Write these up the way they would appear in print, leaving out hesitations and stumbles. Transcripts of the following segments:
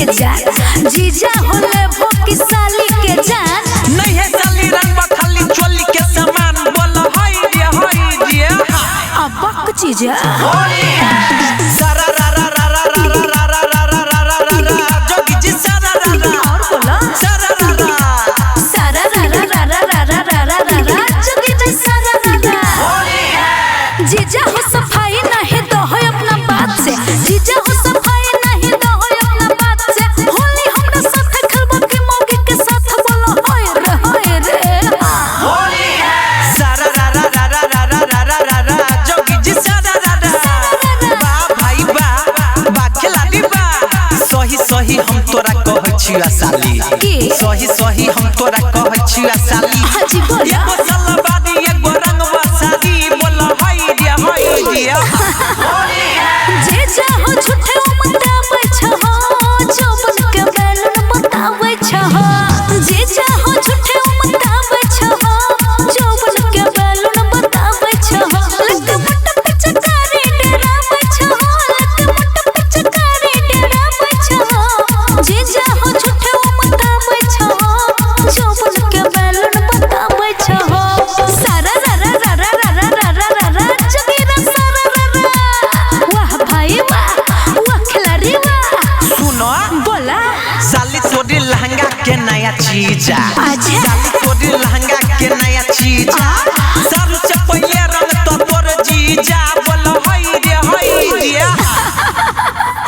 जीजा जीजा होले भोकी साली के जान नहीं है साली रंग खाली चोली के सामान बोलो हाय रे अबक जीजा होली है सारा रा रा रा रा रा रा रा रा रा रा रा रा रा जोगी जी सारा रा रा और बोलो सारा रा रा सारा रा रा रा रा रा रा रा रा रा जोगी जी सारा रा रा होली है जीजा हो सफाई नहीं तो हो अपना बात से जीजा हो सफाई नहीं तो हो अपना बात से होली हमरा साथ खेलबो के मौके के साथ बोलो होय रे होली है सारा रा रा रा रा रा रा रा रा रा जोगी जी सारा रा रा बा भाई बा खिलाड़ी बा सही सही हम तोरा कहै छिया साली सही सही हम तोरा कहै छिया साली हाजी बोला एगो सलवारी एगो रंगवा साड़ी बोल हाय रे होली है जीजा हो झूठे बताबै छहो चौबन के बैलन बताबै छहो जीजा हो झूठे बताबै छहो चौबन के बैलन बताबै छहो लक मट पिचकारी डराबै छहो लक मट पिचकारी डराबै छहो जीजा हो झूठे बताबै छहो चौबन के बैलन बताबै छहो सारा रा रा रा रा रा रा रा रा जगीरा सारा रा रा वाह भाई वाह खिलाड़ी वाह सुनो बोला साली तोरी लहंगा के नया चीज अच्छा। साली तोरी लहंगा के नया चीज सर से पहले रंग तो तोर जीजा बोल हाय रे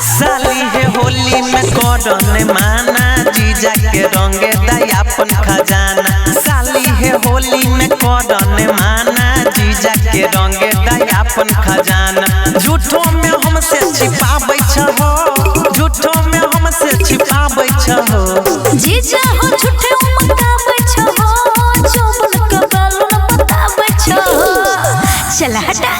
साली है होली में करन माना जीजा के रंगे दयापन खजाना साली है होली में करन माना जीजा के रंगे दयापन खजाना झूठों में हमसे छिपाबै छहो झूठों में हमसे छिपाबै छहो जीजा हो झूठे बताबै छहो चौबन के बैलन बताबै छहो चल हटा